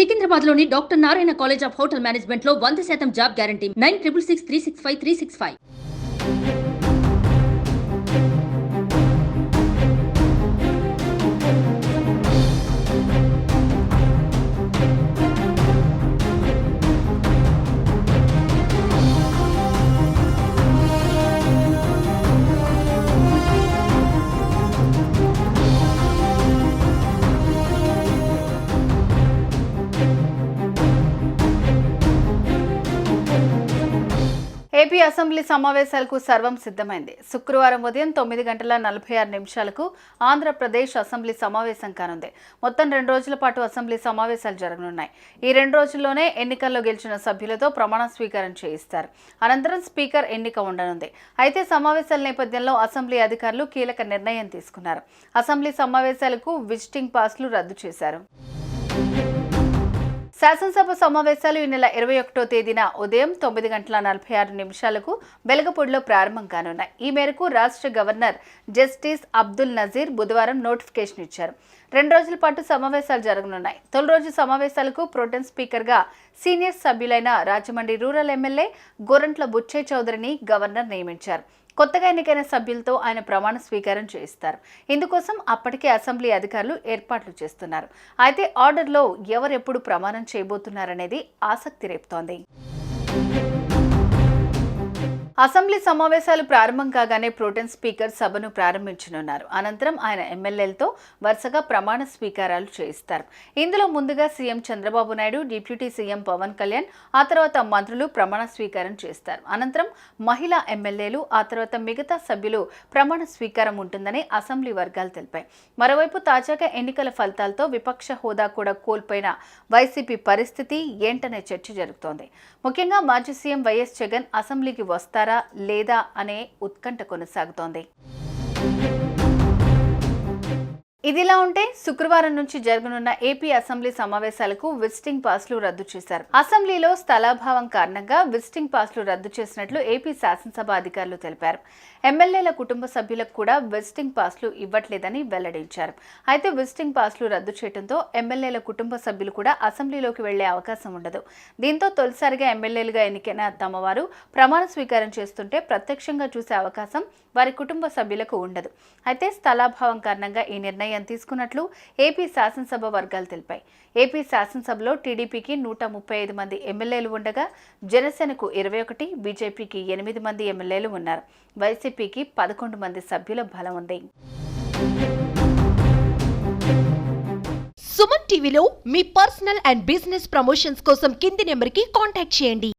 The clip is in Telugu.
సికింద్రాబాద్లోని doctor Narayana college of hotel మేనేజ్మెంట్లో 100% జాబ్ గ్యారంటీ 966365 ఏపీ అసెంబ్లీ సమావేశాలకు సర్వం సిద్ధమైంది. శుక్రవారం ఉదయం 9:46 ఆంధ్రప్రదేశ్ అసెంబ్లీ సమావేశం కానుంది. మొత్తం 2 రోజుల పాటు అసెంబ్లీ సమావేశాలు జరగనున్నాయి. ఈ 2 రోజుల్లోనే ఎన్నికల్లో గెలిచిన సభ్యులతో ప్రమాణ స్వీకారం చేయిస్తారు. అనంతరం స్పీకర్ ఎన్నిక ఉండనుంది. అయితే సమావేశాల నేపథ్యంలో అసెంబ్లీ అధికారులు కీలక నిర్ణయం తీసుకున్నారు. అసెంబ్లీ సమావేశాలకు విజిటింగ్ పాస్లు రద్దు చేశారు. శాసనసభ సమావేశాలు ఈ నెల 21వ తేదీన ఉదయం 9:46 వెలగపూడిలో ప్రారంభం కానున్నాయి. ఈ మేరకు రాష్ట్ర గవర్నర్ జస్టిస్ అబ్దుల్ నజీర్ బుధవారం నోటిఫికేషన్ ఇచ్చారు. 2 రోజుల పాటు సమావేశాలు జరగనున్నాయి. తొలి రోజు సమావేశాలకు ప్రోటెం స్పీకర్గా సీనియర్ సభ్యులైన రాజమండ్రి రూరల్ ఎమ్మెల్యే గోరంట్ల బుచ్చయ్య చౌదరిని గవర్నర్ నియమించారు. కొత్తగా ఎన్నికైన సభ్యులతో ఆయన ప్రమాణ స్వీకారం చేయిస్తారు. ఇందుకోసం అప్పటికే అసెంబ్లీ అధికారులు ఏర్పాట్లు చేస్తున్నారు. అయితే ఆర్డర్లో ఎవరెప్పుడు ప్రమాణం చేయబోతున్నారనేది ఆసక్తి రేపుతోంది. అసెంబ్లీ సమావేశాలు ప్రారంభం కాగానే ప్రోటెం స్పీకర్ సభను ప్రారంభించనున్నారు. అనంతరం ఆయన ఎమ్మెల్యేలతో వరుసగా ప్రమాణ స్వీకారాలు చేయిస్తారు. ఇందులో ముందుగా CM Chandrababu Naidu, deputy CM Pawan Kalyan, ఆ తర్వాత మంత్రులు ప్రమాణ స్వీకారం చేస్తారు. అనంతరం మహిళా ఎమ్మెల్యేలు, ఆ తర్వాత మిగతా సభ్యులు ప్రమాణ స్వీకారం ఉంటుందని అసెంబ్లీ వర్గాలు తెలిపాయి. మరోవైపు తాజాగా ఎన్నికల ఫలితాలతో విపక్ష హోదా కూడా కోల్పోయిన వైసీపీ పరిస్థితి ఏంటనే చర్చ జరుగుతోంది. ముఖ్యంగా మాజీ సీఎం వైఎస్ జగన్ అసెంబ్లీకి వస్తారా లేదా అనే ఉత్కంఠ కొనసాగుతోంది. ఇదిలా ఉంటే శుక్రవారం నుంచి జరగనున్న ఏపీ అసెంబ్లీ సమావేశాలకు విజిటింగ్ పాస్లు రద్దు చేశారు. అసెంబ్లీలో స్థలాభావం కారణంగా విజిటింగ్ పాస్లు రద్దు చేసినట్లు ఏపీ శాసనసభ అధికారులు తెలిపారు. ఎమ్మెల్యేల కుటుంబ సభ్యులకు కూడా విజిటింగ్ పాస్లు ఇవ్వట్లేదని వెల్లడించారు. అయితే విజిటింగ్ పాస్లు రద్దు చేయడంతో ఎమ్మెల్యేల కుటుంబ సభ్యులు కూడా అసెంబ్లీలోకి వెళ్లే అవకాశం ఉండదు. దీంతో తొలిసారిగా ఎమ్మెల్యేలుగా ఎన్నికైన తమవారు ప్రమాణ స్వీకారం చేస్తుంటే ప్రత్యక్షంగా చూసే అవకాశం వారి కుటుంబ సభ్యులకు ఉండదు. అయితే స్థలాభావం కారణంగా ఈ నిర్ణయం తీసుకున్నట్లు ఏపీ శాసనసభ వర్గాలు తెలిపాయి. ఏపీ శాసనసభలో టీడీపీకి 135 మంది ఎమ్మెల్యేలు ఉండగా జనసేనకు 21, బీజేపీకి 8 మంది ఎమ్మెల్యేలు ఉన్నారు. వైసీపీకి 11 మంది సభ్యుల బలం ఉంది. సుమన్ టీవీలో మీ పర్సనల్ అండ్ బిజినెస్ ప్రమోషన్స్ కోసం కింది నెంబర్కి కాంటాక్ట్ చేయండి.